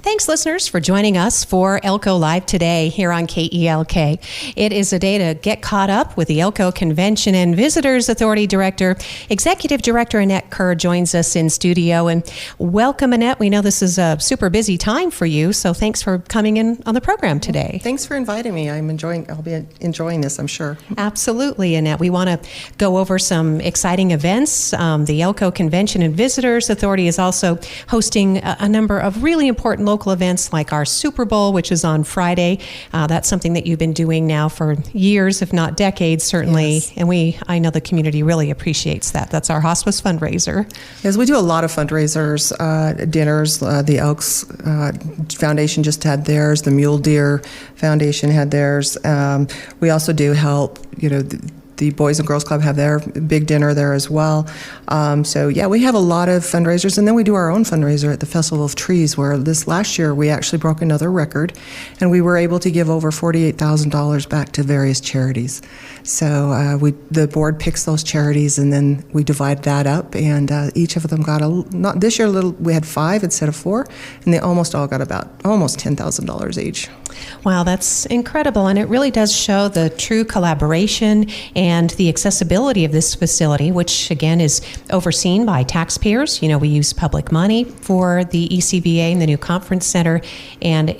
Thanks, listeners, for joining us for Elko Live today here on KELK. It is a day to get caught up with the Elko Convention and Visitors Authority Director. Executive Director Annette Kerr joins us in studio. And welcome, Annette. We know this is a super busy time for you, so thanks for coming in on the program today. Thanks for inviting me. I'll be enjoying this, I'm sure. Absolutely, Annette. We want to go over some exciting events. The Elko Convention and Visitors Authority is also hosting a number of really important local events like our Super Bowl, which is on Friday. That's something that you've been doing now for years, if not decades, certainly. Yes. And I know the community really appreciates that. That's our hospice fundraiser. Yes, we do a lot of fundraisers, dinners. The Elks Foundation just had theirs. The Mule Deer Foundation had theirs. We also do help, the Boys and Girls Club have their big dinner there as well. We have a lot of fundraisers, and then we do our own fundraiser at the Festival of Trees, where this last year we actually broke another record, and we were able to give over $48,000 back to various charities. So the board picks those charities, and then we divide that up, and each of them got this year we had 5 instead of 4, and they almost all got almost $10,000 each. Wow, that's incredible, and it really does show the true collaboration and the accessibility of this facility, which again is overseen by taxpayers. We use public money for the ECVA and the new conference center, and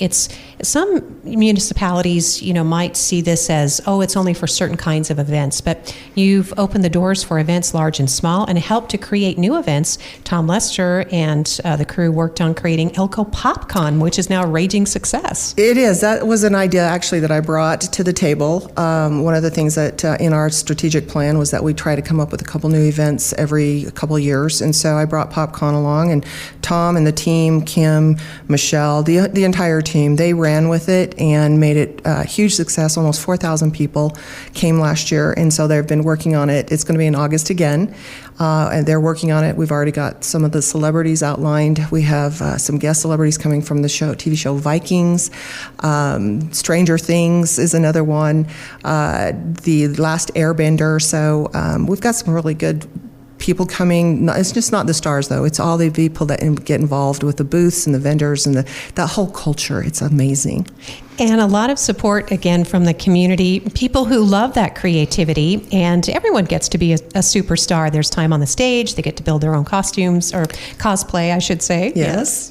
some municipalities, might see this as, it's only for certain kinds of events, but you've opened the doors for events large and small and helped to create new events. Tom Lester and the crew worked on creating Elko PopCon, which is now a raging success. It is. That was an idea actually that I brought to the table. One of the things that in our strategic plan was that we try to come up with a couple new events every couple years, and so I brought PopCon along, and Tom and the team, Kim, Michelle, the entire team, they ran with it and made it a huge success. Almost 4,000 people came last year, and so they've been working on it. It's going to be in August again, and they're working on it. We've already got some of the celebrities outlined. We have some guest celebrities coming from the TV show Vikings. Stranger Things is another one. The Last Airbender. So we've got some really good people coming. It's just not the stars, though. It's all the people that get involved with the booths and the vendors and that whole culture. It's amazing. And a lot of support, again, from the community, people who love that creativity, and everyone gets to be a superstar. There's time on the stage. They get to build their own costumes, or cosplay, I should say. Yes.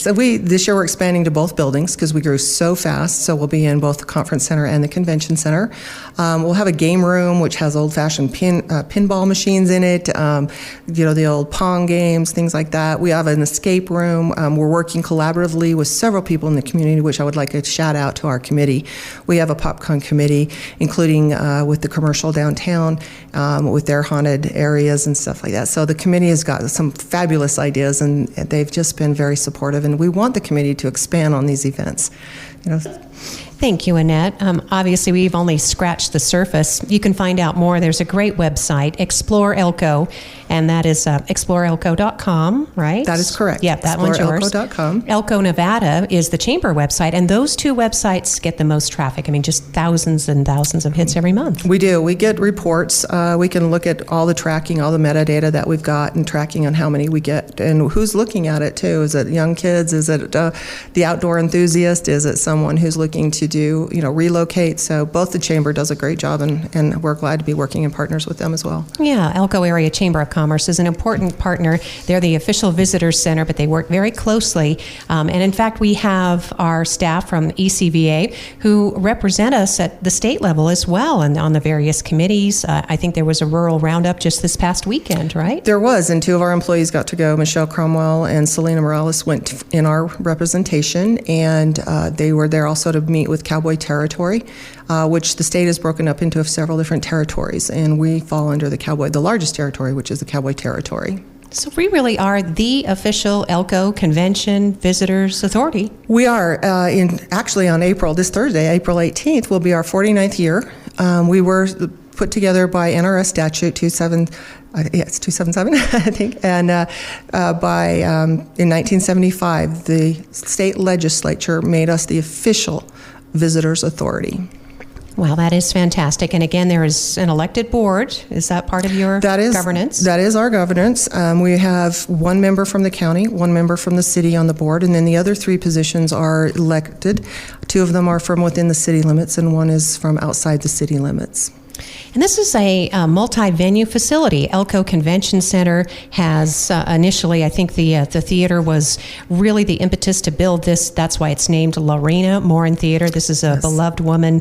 So this year we're expanding to both buildings because we grew so fast, so we'll be in both the conference center and the convention center. We'll have a game room, which has old-fashioned pinball machines in it, the old Pong games, things like that. We have an escape room. We're working collaboratively with several people in the community, which I would like to shout out to our committee. We have a PopCon committee, including with the commercial downtown, with their haunted areas and stuff like that. So the committee has got some fabulous ideas, and they've just been very supportive, and we want the committee to expand on these events. Thank you, Annette. Obviously, we've only scratched the surface. You can find out more. There's a great website, Explore Elko, and that is exploreelko.com, right? That is correct. Yeah, that one's yours. ExploreElko.com. Elko, Nevada is the chamber website, and those two websites get the most traffic. I mean, just thousands and thousands of hits every month. We do. We get reports. We can look at all the tracking, all the metadata that we've got, and tracking on how many we get and who's looking at it, too. Is it young kids? Is it the outdoor enthusiast? Is it someone who's looking to relocate? So both the chamber does a great job, and we're glad to be working in partners with them as well. Yeah, Elko Area Chamber of Commerce is an important partner. They're the official visitors center, but they work very closely. And in fact, we have our staff from ECVA who represent us at the state level as well, and on the various committees. I think there was a rural roundup just this past weekend, right? There was, and 2 of our employees got to go. Michelle Cromwell and Selena Morales went in our representation, and they were there also to meet with Cowboy Territory, which the state has broken up into several different territories, and we fall under the largest territory, which is the Cowboy Territory. So we really are the official Elko Convention Visitors Authority. We are. Actually on this Thursday, April 18th, will be our 49th year. We were put together by NRS Statute 277, I think, and in 1975, the state legislature made us the official Visitors Authority. Well, that is fantastic. And again, there is an elected board. Is that part of your governance? That is our governance. We have one member from the county, one member from the city on the board, and then the other 3 positions are elected. 2 of them are from within the city limits, and 1 is from outside the city limits. And this is a multi-venue facility. Elko Convention Center has initially, I think the theater was really the impetus to build this. That's why it's named Lorena Morin Theater. This is a beloved woman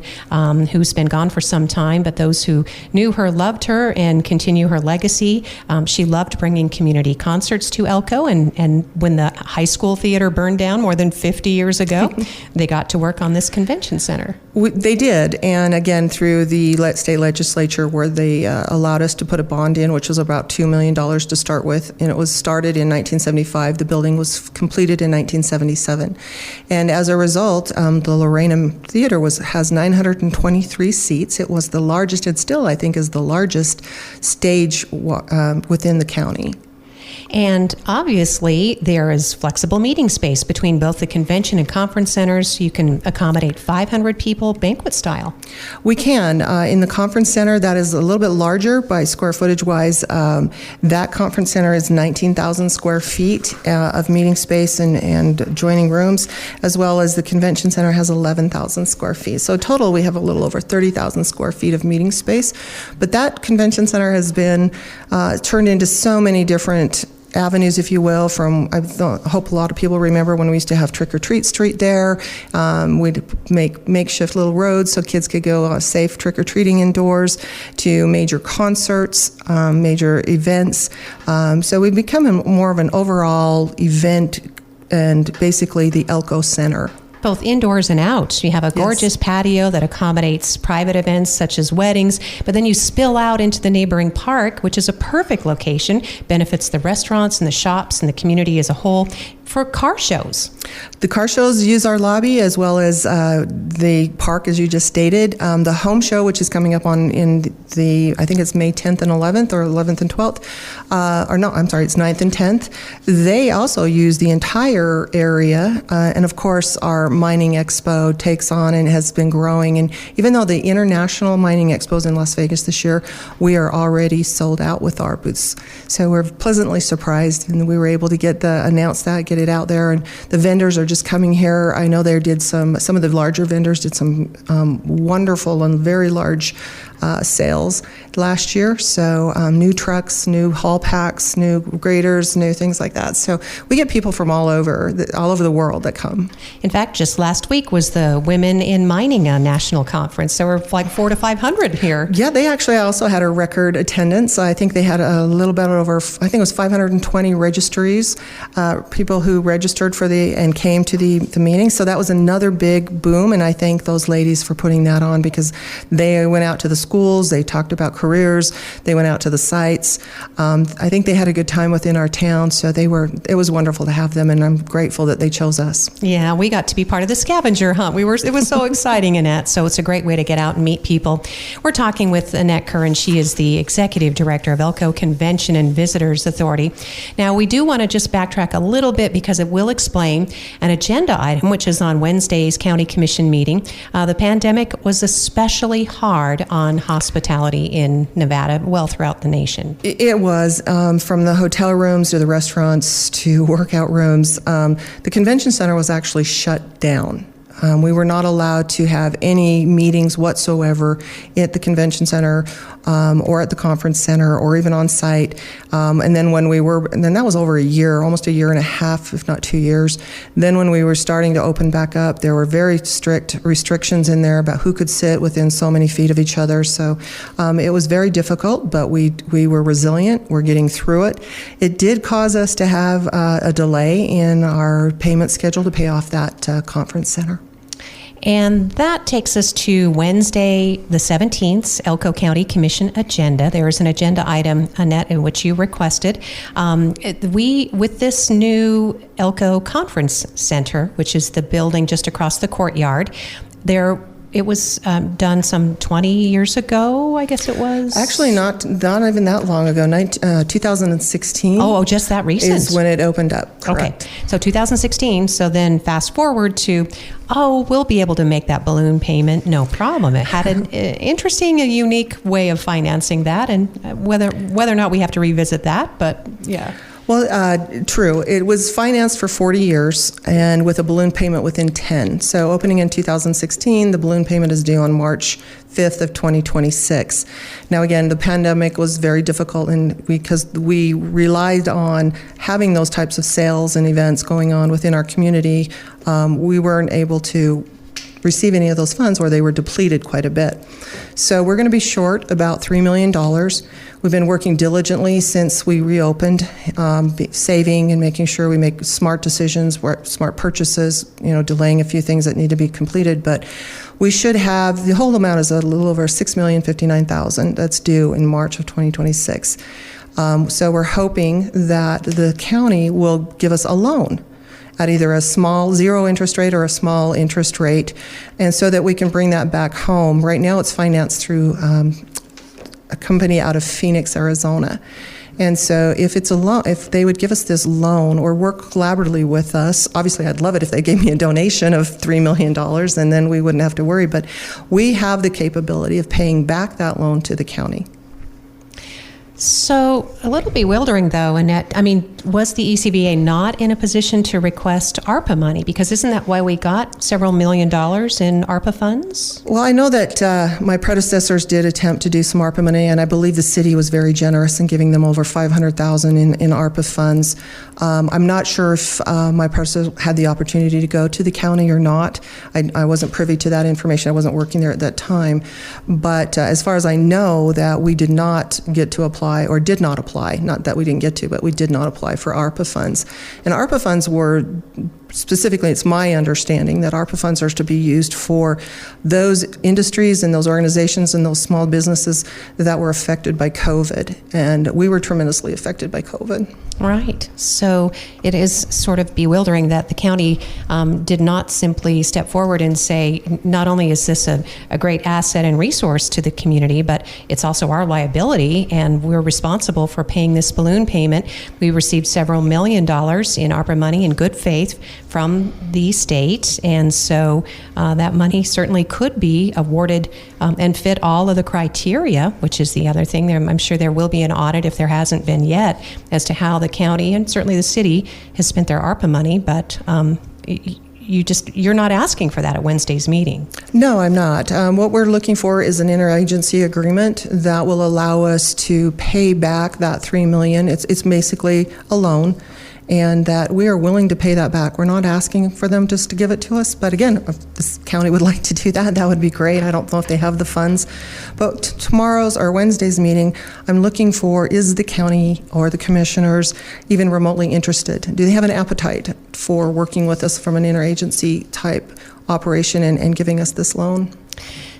who's been gone for some time, but those who knew her loved her and continue her legacy. She loved bringing community concerts to Elko, and when the high school theater burned down more than 50 years ago, they got to work on this convention center. They did, and again, through the state legislature where they allowed us to put a bond in, which was about $2 million to start with, and it was started in 1975. The building was completed in 1977. And as a result, the Lorena Theater has 923 seats. It was the largest, and still I think is the largest stage within the county. And obviously, there is flexible meeting space between both the convention and conference centers. You can accommodate 500 people banquet style. We can. In the conference center, that is a little bit larger by square footage wise. That conference center is 19,000 square feet of meeting space and joining rooms, as well as the convention center has 11,000 square feet. So total, we have a little over 30,000 square feet of meeting space. But that convention center has been turned into so many different avenues, if you will, from, I hope a lot of people remember when we used to have Trick or Treat Street there. We'd make makeshift little roads so kids could go safe trick or treating indoors, to major concerts, major events. So we've become more of an overall event and basically the Elko Center. Both indoors and out. You have a gorgeous patio that accommodates private events such as weddings, but then you spill out into the neighboring park, which is a perfect location, benefits the restaurants and the shops and the community as a whole, for car shows. The car shows use our lobby as well as the park, as you just stated. The home show, which is coming up I think it's May 10th and 11th, or 11th and 12th. It's 9th and 10th. They also use the entire area. And of course, our mining expo takes on and has been growing. And even though the International Mining Expo is in Las Vegas this year, we are already sold out with our booths. So we're pleasantly surprised, and we were able to get it out there, and the vendors are just coming here. I know they did some of the larger vendors did some wonderful and very large sales last year. So new trucks, new haul packs, new graders, new things like that. So we get people from all over the world that come. In fact, just last week was the Women in Mining National Conference. There were like 400 to 500 here. Yeah, they actually also had a record attendance. I think they had a little bit over, I think it was 520 registries, people who registered and came to the meeting. So that was another big boom, and I thank those ladies for putting that on, because they went out to the schools, they talked about careers, they went out to the sites. I think they had a good time within our town, so it was wonderful to have them, and I'm grateful that they chose us. Yeah, we got to be part of the scavenger hunt. It was so exciting, Annette, so it's a great way to get out and meet people. We're talking with Annette Kerr, and she is the Executive Director of Elko Convention and Visitors Authority. Now, we do want to just backtrack a little bit because it will explain an agenda item, which is on Wednesday's County Commission meeting. The pandemic was especially hard on hospitality in Nevada, well throughout the nation. It was, from the hotel rooms to the restaurants to workout rooms. The convention center was actually shut down. We were not allowed to have any meetings whatsoever at the convention center or at the conference center or even on site. And then that was over a year, almost a year and a half, if not 2 years. Then when we were starting to open back up, there were very strict restrictions in there about who could sit within so many feet of each other. So it was very difficult, but we were resilient. We're getting through it. It did cause us to have a delay in our payment schedule to pay off that conference center. And that takes us to Wednesday, the 17th, Elko County Commission agenda. There is an agenda item, Annette, in which you requested. With this new Elko Conference Center, which is the building just across the courtyard, there it was done some 20 years ago, I guess it was. Actually, not even that long ago. 2016. Oh, just that recent. Is when it opened up. Correct. Okay, so 2016. So then fast forward to, we'll be able to make that balloon payment, no problem. It had an interesting, a unique way of financing that, and whether or not we have to revisit that, but yeah. Well, true. It was financed for 40 years and with a balloon payment within 10. So opening in 2016, the balloon payment is due on March 5th of 2026. Now, again, the pandemic was very difficult because we relied on having those types of sales and events going on within our community. We weren't able to receive any of those funds, or they were depleted quite a bit. So we're going to be short about $3 million. We've been working diligently since we reopened, saving and making sure we make smart decisions, smart purchases, delaying a few things that need to be completed. But we should have, the whole amount is a little over $6,059,000 that's due in March of 2026. So we're hoping that the county will give us a loan at either a small zero interest rate or a small interest rate, and so that we can bring that back home. Right now it's financed through a company out of Phoenix, Arizona. And so if it's a loan, if they would give us this loan or work collaboratively with us, obviously I'd love it if they gave me a donation of $3 million, and then we wouldn't have to worry, but we have the capability of paying back that loan to the county. So a little bewildering, though, Annette. I mean, was the ECVA not in a position to request ARPA money? Because isn't that why we got several $1 million in ARPA funds? Well, I know that my predecessors did attempt to do some ARPA money, and I believe the city was very generous in giving them over $500,000 in ARPA funds. I'm not sure if my predecessor had the opportunity to go to the county or not. I wasn't privy to that information. I wasn't working there at that time. But as far as I know, that we did not get to apply, or did not apply, not that we didn't get to, but we did not apply for ARPA funds. And ARPA funds were, specifically, it's my understanding that ARPA funds are to be used for those industries and those organizations and those small businesses that were affected by COVID. And we were tremendously affected by COVID. Right. So it is sort of bewildering that the county did not simply step forward and say, not only is this a great asset and resource to the community, but it's also our liability, and we're responsible for paying this balloon payment. We received several $1 million in ARPA money in good faith from the state, and so that money certainly could be awarded and fit all of the criteria, which is the other thing. I'm sure there will be an audit, if there hasn't been yet, as to how the county and certainly the city has spent their ARPA money, but you're not asking for that at Wednesday's meeting. No, I'm not. What we're looking for is an interagency agreement that will allow us to pay back that $3 million. It's basically a loan, and that we are willing to pay that back. We're not asking for them just to give it to us, but again, if this county would like to do that, that would be great. I don't know if they have the funds, but tomorrow's or Wednesday's meeting, I'm looking for, is the county or the commissioners even remotely interested? Do they have an appetite for working with us from an interagency type operation and giving us this loan?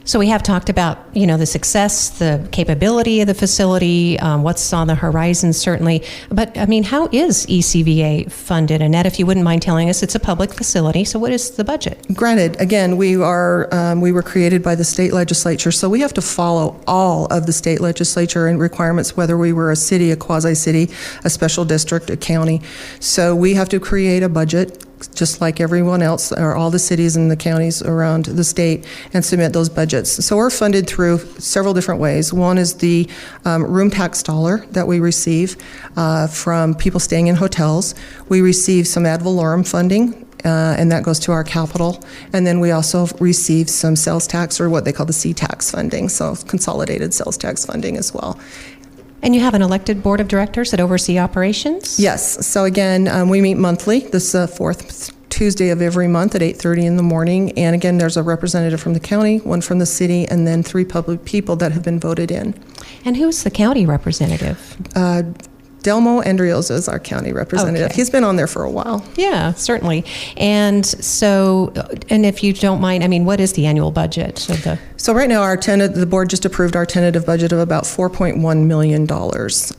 So we have talked about, the success, the capability of the facility, what's on the horizon, certainly. But, how is ECVA funded? Annette, if you wouldn't mind telling us, it's a public facility, so what is the budget? Granted, again, we were created by the state legislature, so we have to follow all of the state legislature and requirements, whether we were a city, a quasi-city, a special district, a county. So we have to create a budget, just like everyone else, or all the cities and the counties around the state, and submit those budgets. So we're funded through several different ways. One is the room tax dollar that we receive from people staying in hotels. We receive some ad valorem funding, and that goes to our capital. And then we also receive some sales tax, or what they call the C-tax funding, so consolidated sales tax funding as well. And you have an elected board of directors that oversee operations? Yes. So again, we meet monthly. This fourth Tuesday of every month at 8:30 in the morning. And again, there's a representative from the county, one from the city, and then 3 public people that have been voted in. And who's the county representative? Delmo Andrioza is our county representative. Okay. He's been on there for a while. Yeah, certainly. And so, and if you don't mind, what is the annual budget of the? So right now, the board just approved our tentative budget of about $4.1 million.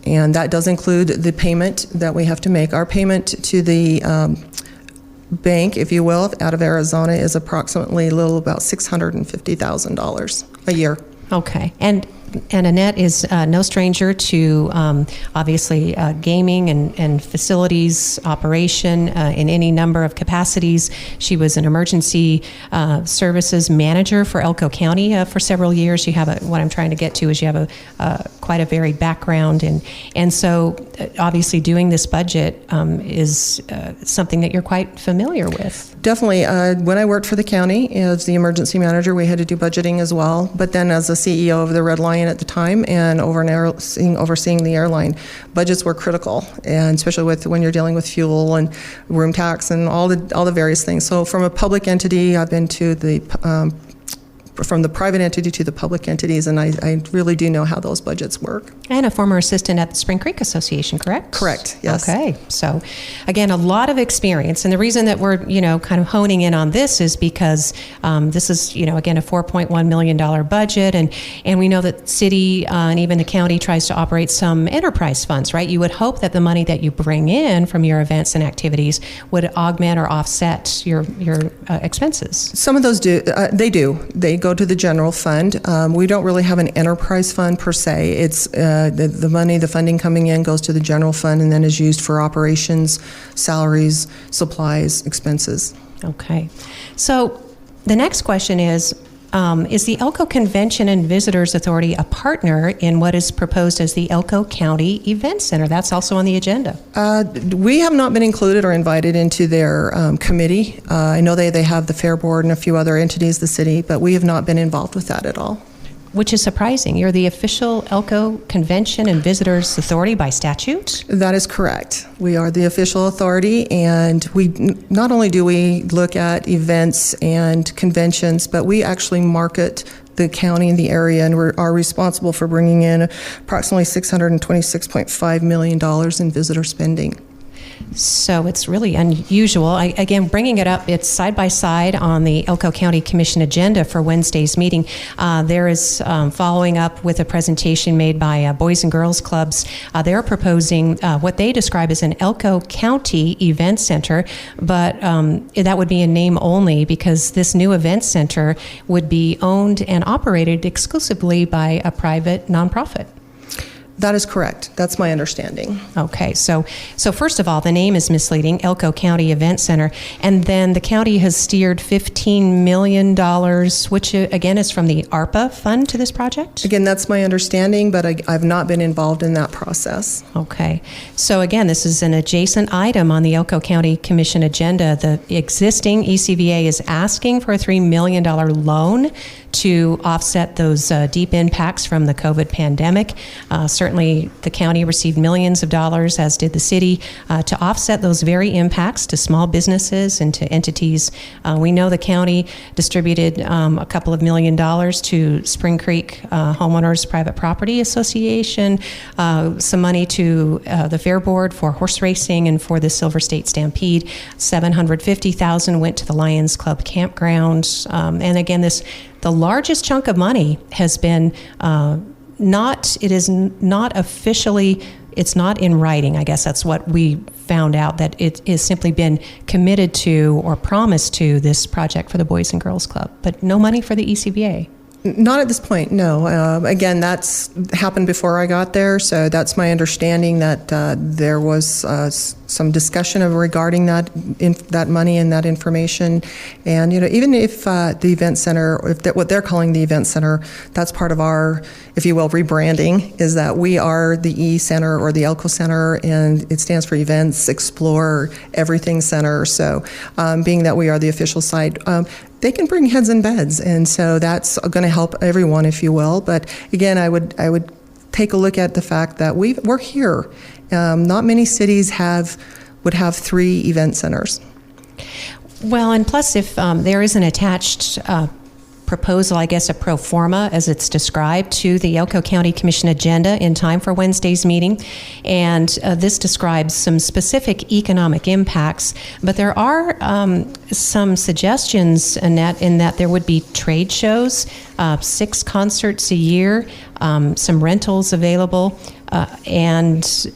And that does include the payment that we have to make. Our payment to the bank, if you will, out of Arizona is approximately about $650,000 a year. Okay. And Annette is no stranger to obviously gaming and facilities operation in any number of capacities. She was an emergency services manager for Elko County for several years. You have what I'm trying to get to is you have quite a varied background, and so obviously doing this budget is something that you're quite familiar with. Definitely. When I worked for the county as the emergency manager, we had to do budgeting as well. But then as the CEO of the Red Lion at the time and overseeing the airline, budgets were critical, and especially when you're dealing with fuel and room tax and all the various things. So from a public entity, I've been to from the private entity to the public entities, and I really do know how those budgets work. And a former assistant at the Spring Creek Association, correct? Correct, yes. Okay, so again, a lot of experience, and the reason that we're, kind of honing in on this is because this is, again, a $4.1 million budget, and we know that city and even the county tries to operate some enterprise funds, right? You would hope that the money that you bring in from your events and activities would augment or offset your expenses. Some of those do. They go to the general fund. We don't really have an enterprise fund per se. It's the funding coming in goes to the general fund and then is used for operations, salaries, supplies, expenses. Okay. So the next question is the Elko Convention and Visitors Authority a partner in what is proposed as the Elko County Event Center? That's also on the agenda. We have not been included or invited into their committee. I know they have the Fair Board and a few other entities, the city, but we have not been involved with that at all. Which is surprising. You're the official Elko Convention and Visitors Authority by statute? That is correct. We are the official authority, and we not only do we look at events and conventions, but we actually market the county and the area, and we are responsible for bringing in approximately $626.5 million in visitor spending. So it's really unusual. Again, bringing it up, it's side by side on the Elko County Commission agenda for Wednesday's meeting. There is following up with a presentation made by Boys and Girls Clubs. They're proposing what they describe as an Elko County Event Center, but that would be in name only because this new event center would be owned and operated exclusively by a private nonprofit. That is correct. That's my understanding. Okay, so first of all, the name is misleading, Elko County Event Center, and then the county has steered $15 million, which again is from the ARPA fund to this project? Again, that's my understanding, but I've not been involved in that process. Okay, so again, this is an adjacent item on the Elko County Commission agenda. The existing ECVA is asking for a $3 million loan to offset those deep impacts from the COVID pandemic. Certainly, the county received millions of dollars, as did the city, to offset those very impacts to small businesses and to entities. We know the county distributed a couple of $1 million to Spring Creek Homeowners Private Property Association, some money to the Fair Board for horse racing and for the Silver State Stampede. $750,000 went to the Lions Club campground. And again, the largest chunk of money has been it's not in writing. I guess that's what we found out, that it has simply been committed to or promised to this project for the Boys and Girls Club, but no money for the ECVA. Not at this point, no. Again, that's happened before I got there, so that's my understanding that there was some discussion regarding that money and that information. And even if the event center, what they're calling the event center, that's part of our, if you will, rebranding, is that we are the E Center or the Elko Center, and it stands for Events, Explore, Everything Center. So being that we are the official site, they can bring heads and beds, and so that's going to help everyone, if you will. But again, I would take a look at the fact that we're here. Not many cities would have 3 event centers. Well, and plus, if there is an attached proposal, I guess a pro forma, as it's described, to the Elko County Commission agenda in time for Wednesday's meeting. And this describes some specific economic impacts, but there are some suggestions, Annette, in that there would be trade shows, 6 concerts a year, some rentals available, and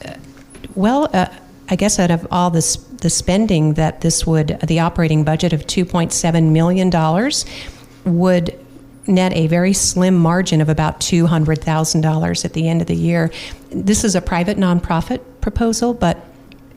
I guess out of all the the spending that the operating budget of $2.7 million would net a very slim margin of about $200,000 at the end of the year. This is a private nonprofit proposal, but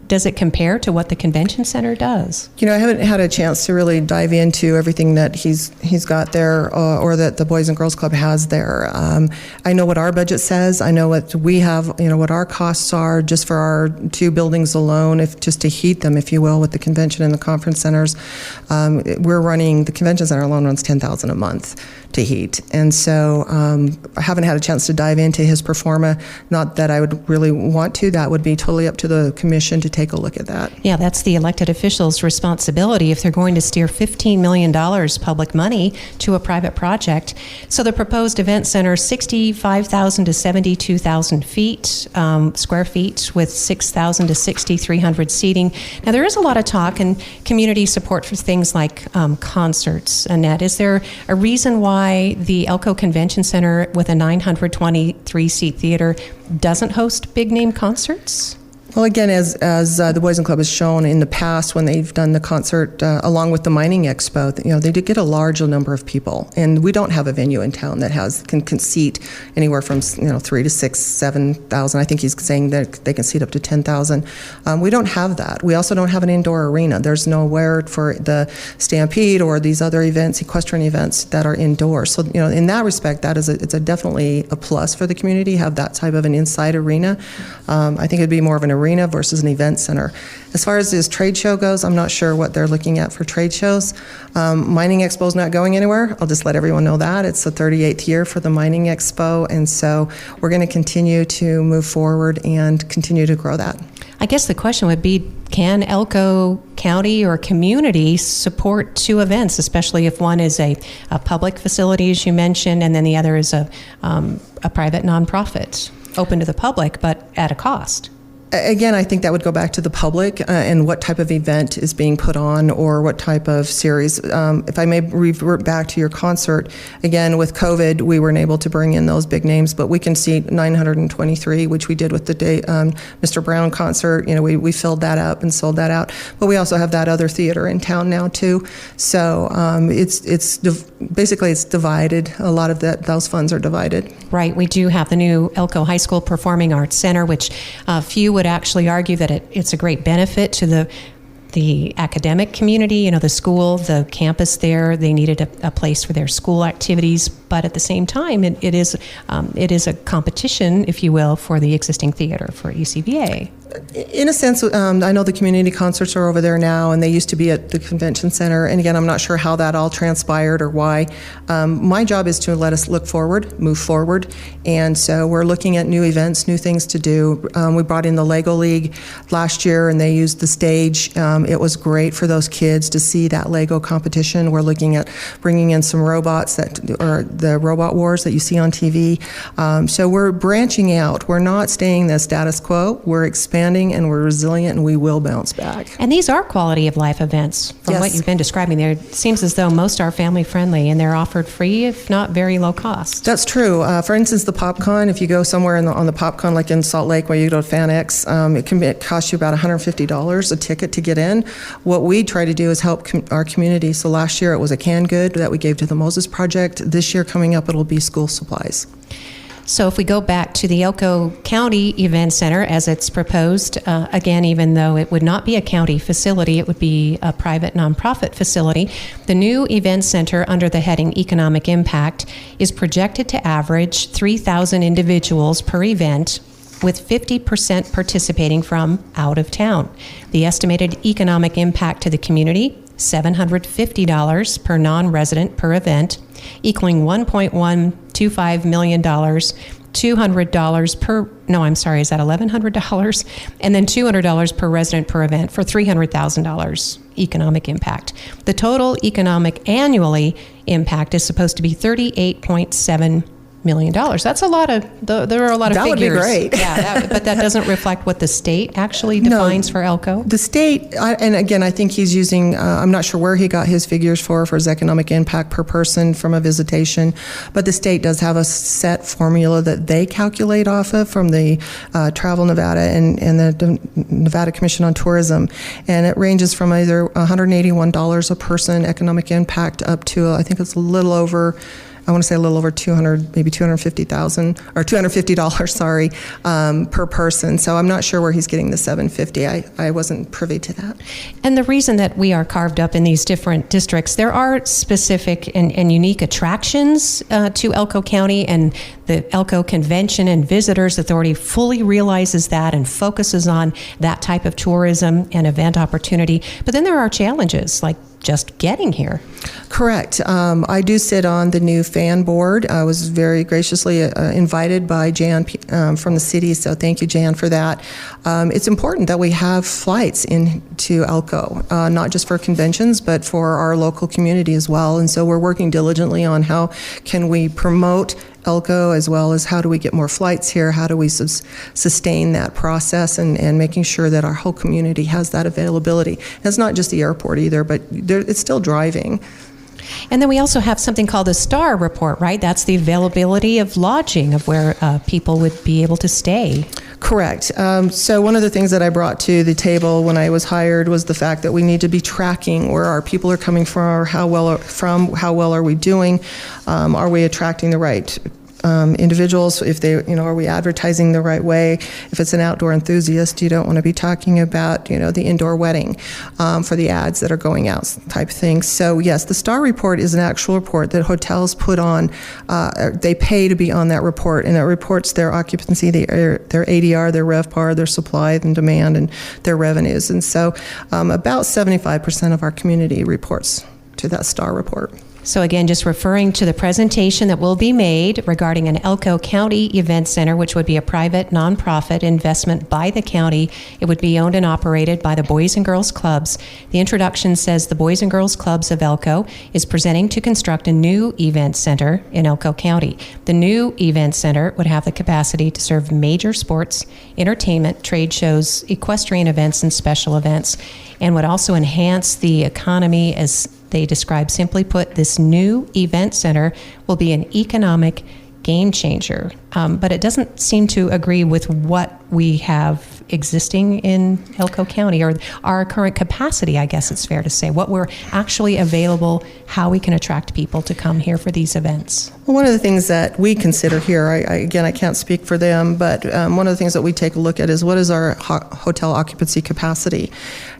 does it compare to what the convention center does? I haven't had a chance to really dive into everything that he's got there or that the Boys and Girls Club has there. I know what our budget says. I know what we have, what our costs are just for our 2 buildings alone, just to heat them, if you will, with the convention and the conference centers. The convention center alone runs $10,000 a month to heat. And so I haven't had a chance to dive into his pro forma. Not that I would really want to. That would be totally up to the commission to take a look at that. Yeah, that's the elected officials' responsibility if they're going to steer $15 million public money to a private project. So the proposed event center, 65,000 to 72,000 square feet with 6,000 to 6,300 seating. Now, there is a lot of talk and community support for things like concerts. Annette, is there a reason why the Elko Convention Center with a 923-seat theater doesn't host big-name concerts? Well, again, as the Boys and Club has shown in the past when they've done the concert along with the Mining Expo, they did get a large number of people, and we don't have a venue in town that can seat anywhere from 3,000 to 6,000, 7,000. I think he's saying that they can seat up to 10,000. We don't have that. We also don't have an indoor arena. There's nowhere for the Stampede or these other events, equestrian events that are indoors. So in that respect, it's definitely a plus for the community have that type of an inside arena. I think it'd be more of an arena versus an event center. As far as this trade show goes, I'm not sure what they're looking at for trade shows. Mining Expo is not going anywhere. I'll just let everyone know that. It's the 38th year for the Mining Expo, and so we're going to continue to move forward and continue to grow that. I guess the question would be, can Elko County or community support 2 events, especially if one is a public facility, as you mentioned, and then the other is a private nonprofit, open to the public, but at a cost? Again, I think that would go back to the public and what type of event is being put on or what type of series. If I may revert back to your concert, again, with COVID, we weren't able to bring in those big names, but we can seat 923, which we did with the Mr. Brown concert. We filled that up and sold that out. But we also have that other theater in town now, too. So it's basically it's divided. A lot of those funds are divided. Right. We do have the new Elko High School Performing Arts Center, which few would actually argue that it's a great benefit to the academic community, the school, the campus there. They needed a place for their school activities, but at the same time, it is a competition, if you will, for the existing theater for ECVA. In a sense, I know the community concerts are over there now, and they used to be at the convention center. And again, I'm not sure how that all transpired or why. My job is to let us look forward, move forward. And so we're looking at new events, new things to do. We brought in the Lego League last year, and they used the stage. It was great for those kids to see that Lego competition. We're looking at bringing in some robots or the Robot Wars that you see on TV. So we're branching out. We're not staying the status quo. We're expanding, and we're resilient, and we will bounce back. And these are quality of life events. From what you've been describing there, it seems as though most are family friendly, and they're offered free, if not very low cost. That's true. For instance, the PopCon, if you go somewhere on the PopCon, like in Salt Lake, where you go to FanX, it costs you about $150 a ticket to get in. What we try to do is help our community. So last year it was a canned good that we gave to the Moses Project. This year coming up, it'll be school supplies. So if we go back to the Elko County Event Center as it's proposed, again, even though it would not be a county facility, it would be a private nonprofit facility, the new event center under the heading Economic Impact is projected to average 3,000 individuals per event, with 50% participating from out of town. The estimated economic impact to the community, $750 per non-resident per event, equaling $1.125 million, $200 per, no, I'm sorry, is that $1,100? And then $200 per resident per event for $300,000 economic impact. The total economic annually impact is supposed to be $38.7 million. That's a lot of, there are a lot of That would figures. be great. Yeah, but that doesn't reflect what the state actually defines for Elko. The state, and again, I think he's using, I'm not sure where he got his figures for his economic impact per person from a visitation, but the state does have a set formula that they calculate off of from the Travel Nevada and the Nevada Commission on Tourism, and it ranges from either $181 a person economic impact up to, I think it's a little over, I want to say a little over 200, maybe 250,000 or $250, sorry, per person. So I'm not sure where he's getting the 750. I wasn't privy to that. And the reason that we are carved up in these different districts, there are specific and unique attractions to Elko County, and the Elko Convention and Visitors Authority fully realizes that and focuses on that type of tourism and event opportunity. But then there are challenges like just getting here. Correct. I do sit on the new fan board. I was very graciously invited by Jan from the city, so thank you, Jan, for that. It's important that we have flights into Elko, not just for conventions, but for our local community as well. And so we're working diligently on how can we promote Elko, as well as how do we get more flights here, how do we sustain that process, and making sure that our whole community has that availability. And it's not just the airport either, but it's still driving. And then we also have something called the STAR report, right? That's the availability of lodging, of where people would be able to stay. Correct. So one of the things that I brought to the table when I was hired was the fact that we need to be tracking where our people are coming from, or how well are we doing, are we attracting the right individuals, if they, are we advertising the right way? If it's an outdoor enthusiast, you don't want to be talking about, the indoor wedding for the ads that are going out type things. So yes, the STAR report is an actual report that hotels put on. They pay to be on that report, and it reports their occupancy, their ADR, their RevPAR, their supply and demand, and their revenues. And so about 75% of our community reports to that STAR report. So again, just referring to the presentation that will be made regarding an Elko County Event Center, which would be a private nonprofit investment by the county. It would be owned and operated by the Boys and Girls Clubs. The introduction says the Boys and Girls Clubs of Elko is presenting to construct a new event center in Elko County. The new event center would have the capacity to serve major sports, entertainment, trade shows, equestrian events, and special events, and would also enhance the economy. As they describe, simply put, this new event center will be an economic game changer. But it doesn't seem to agree with what we have existing in Elko County, or our current capacity, I guess it's fair to say, what we're actually available, how we can attract people to come here for these events. Well, one of the things that we consider here, I can't speak for them, but one of the things that we take a look at is what is our hotel occupancy capacity.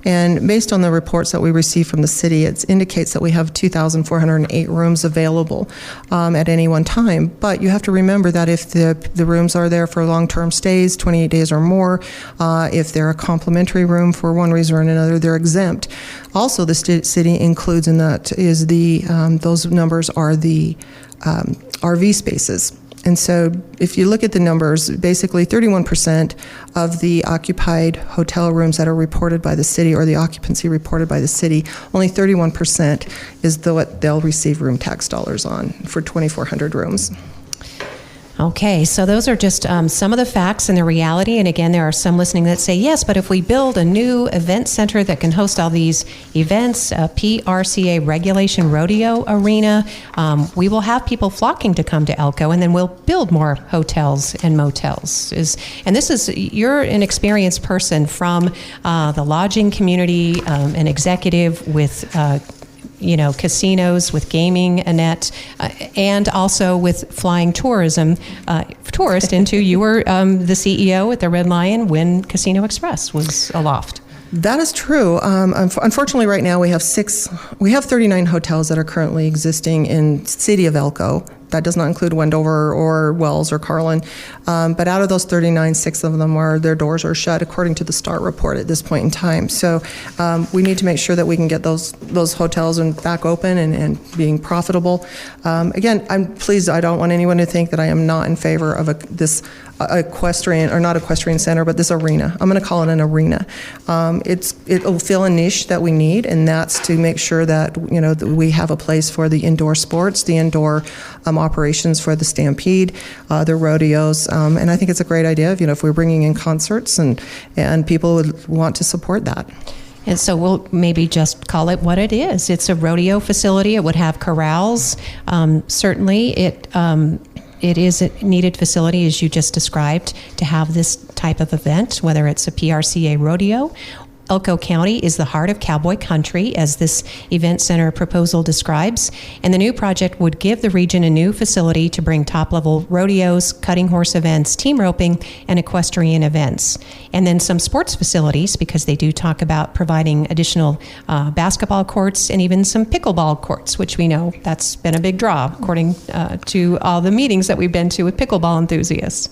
And based on the reports that we receive from the city, it indicates that we have 2,408 rooms available at any one time. But you have to remember that if the rooms are there for long-term stays, 28 days or more, if they're a complimentary room for one reason or another, they're exempt. Also, the city includes in that is those numbers are the RV spaces. And so if you look at the numbers, basically 31% of the occupied hotel rooms that are reported by the city, or the occupancy reported by the city, only 31% is what they'll receive room tax dollars on for 2,400 rooms. Okay, so those are just some of the facts and the reality. And again, there are some listening that say, yes, but if we build a new event center that can host all these events, a PRCA regulation rodeo arena, we will have people flocking to come to Elko, and then we'll build more hotels and motels. And this is, you're an experienced person from the lodging community, an executive with casinos, with gaming, Annette, and also with flying tourist into, you were the CEO at the Red Lion when Casino Express was aloft. That is true. Unfortunately, right now we have 39 hotels that are currently existing in city of Elko. That does not include Wendover or Wells or Carlin. But out of those 39, 6 of them their doors are shut according to the STAR report at this point in time. So we need to make sure that we can get those hotels back open and being profitable. Again, I'm pleased. I don't want anyone to think that I am not in favor of this equestrian, or not equestrian center, but this arena. I'm going to call it an arena. It'll fill a niche that we need, and that's to make sure that, that we have a place for the indoor sports, the indoor operations for the Stampede, the rodeos, and I think it's a great idea. If we're bringing in concerts and people would want to support that. And so we'll maybe just call it what it is. It's a rodeo facility. It would have corrals. Certainly, it is a needed facility, as you just described, to have this type of event, whether it's a PRCA rodeo. Elko County is the heart of cowboy country, as this event center proposal describes, and the new project would give the region a new facility to bring top-level rodeos, cutting horse events, team roping, and equestrian events. And then some sports facilities, because they do talk about providing additional basketball courts and even some pickleball courts, which we know that's been a big draw, according to all the meetings that we've been to with pickleball enthusiasts.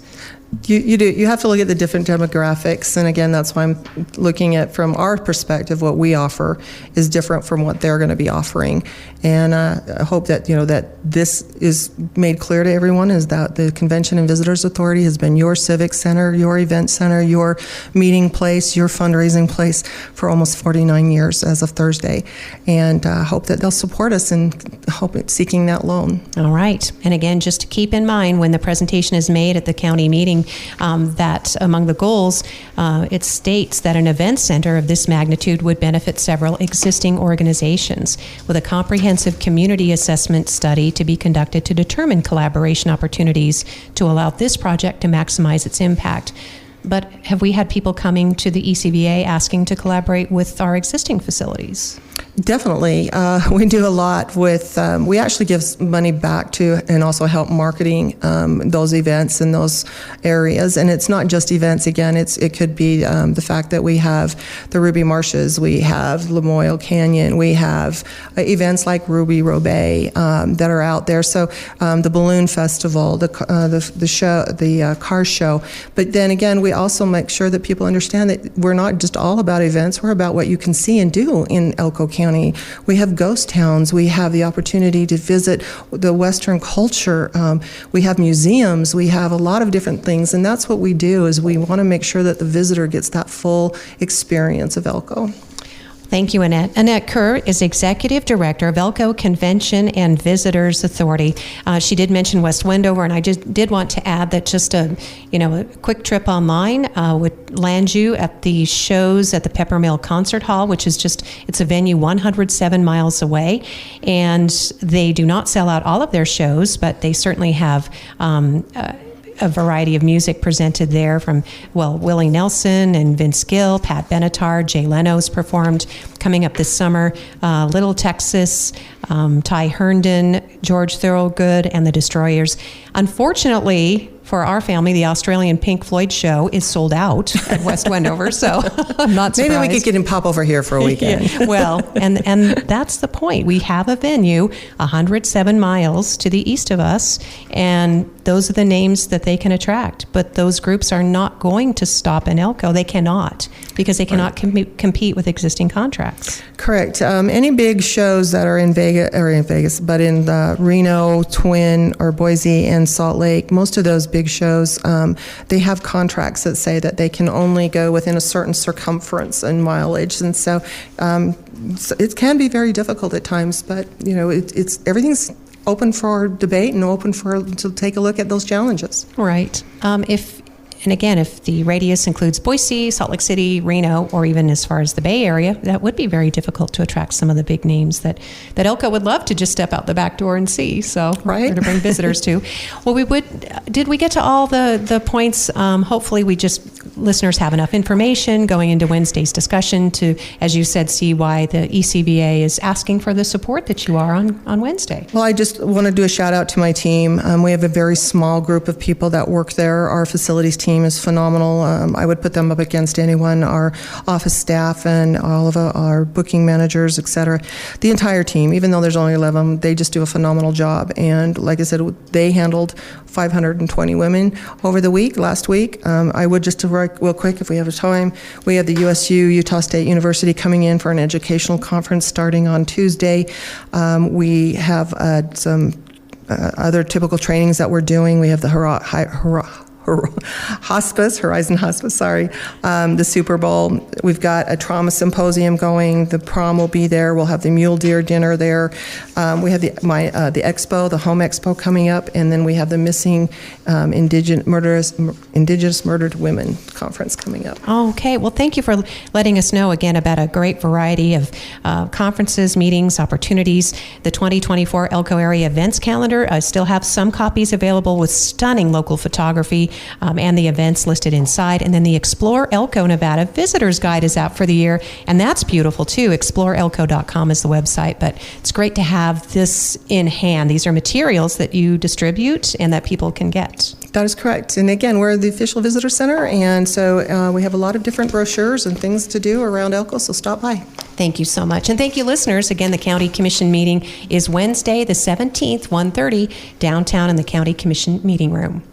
You do. You have to look at the different demographics, and again, that's why I'm looking at, from our perspective, what we offer is different from what they're going to be offering. And I hope that that this is made clear to everyone, is that the Convention and Visitors Authority has been your civic center, your event center, your meeting place, your fundraising place for almost 49 years as of Thursday. And I hope that they'll support us in seeking that loan. All right. And again, just to keep in mind when the presentation is made at the county meeting, that among the goals, it states that an event center of this magnitude would benefit several existing organizations, with a comprehensive community assessment study to be conducted to determine collaboration opportunities to allow this project to maximize its impact. But have we had people coming to the ECVA asking to collaborate with our existing facilities? Definitely. We do a lot with, we actually give money back to and also help marketing those events in those areas. And it's not just events. Again, it could be the fact that we have the Ruby Marshes, we have Lamoille Canyon, we have events like Ruby Roubaix that are out there. So the Balloon Festival, the show, the car show. But then again, we also make sure that people understand that we're not just all about events. We're about what you can see and do in Elko County. We have ghost towns. We have the opportunity to visit the Western culture. We have museums. We have a lot of different things, and that's what we do, is we want to make sure that the visitor gets that full experience of Elko. Thank you, Annette. Annette Kerr is Executive Director of Elko Convention and Visitors Authority. She did mention West Wendover, and I just did want to add that just a quick trip online would land you at the shows at the Peppermill Concert Hall, which is it's a venue 107 miles away, and they do not sell out all of their shows, but they certainly have a variety of music presented there from, Willie Nelson and Vince Gill, Pat Benatar, Jay Leno's performed. Coming up this summer, Little Texas, Ty Herndon, George Thorogood, and the Destroyers. Unfortunately, for our family, the Australian Pink Floyd show is sold out at West Wendover, so I'm not surprised. Maybe we could get him pop over here for a weekend. Yeah, well, and that's the point. We have a venue 107 miles to the east of us, and those are the names that they can attract. But those groups are not going to stop in Elko. They cannot, because they cannot compete with existing contracts. Correct. Any big shows that are in Vegas, but in Reno, Twin, or Boise and Salt Lake, most of those big shows, they have contracts that say that they can only go within a certain circumference and mileage, and so it can be very difficult at times. But it's everything's open for debate and open to take a look at those challenges. Right. If the radius includes Boise, Salt Lake City, Reno, or even as far as the Bay Area, that would be very difficult to attract some of the big names that Elko would love to just step out the back door and see. So, right. Or to bring visitors to. Well, did we get to all the points? Hopefully listeners have enough information going into Wednesday's discussion to, as you said, see why the ECVA is asking for the support that you are on Wednesday. Well, I just want to do a shout out to my team. We have a very small group of people that work there. Our facilities team is phenomenal. I would put them up against anyone, our office staff and all of our booking managers, etc. The entire team, even though there's only 11, they just do a phenomenal job. And like I said, they handled 520 women over the last week. I would just real quick, if we have time, we have the USU, Utah State University, coming in for an educational conference starting on Tuesday. We have some other typical trainings that we're doing. We have the Horizon Hospice, the Super Bowl. We've got a trauma symposium going. The prom will be there. We'll have the mule deer dinner there. We have the expo, the home expo coming up, and then we have the missing Indigenous murdered women conference coming up. Okay, well, thank you for letting us know again about a great variety of conferences, meetings, opportunities. The 2024 Elko area events calendar, I still have some copies available with stunning local photography and the events listed inside. And then the Explore Elko Nevada Visitor's Guide is out for the year, and that's beautiful too. ExploreElko.com is the website, but it's great to have this in hand. These are materials that you distribute and that people can get. That is correct. And again, we're the official visitor center, and so we have a lot of different brochures and things to do around Elko, so stop by. Thank you so much. And thank you, listeners. Again, the County Commission meeting is Wednesday, the 17th, 1:30, downtown in the County Commission meeting room.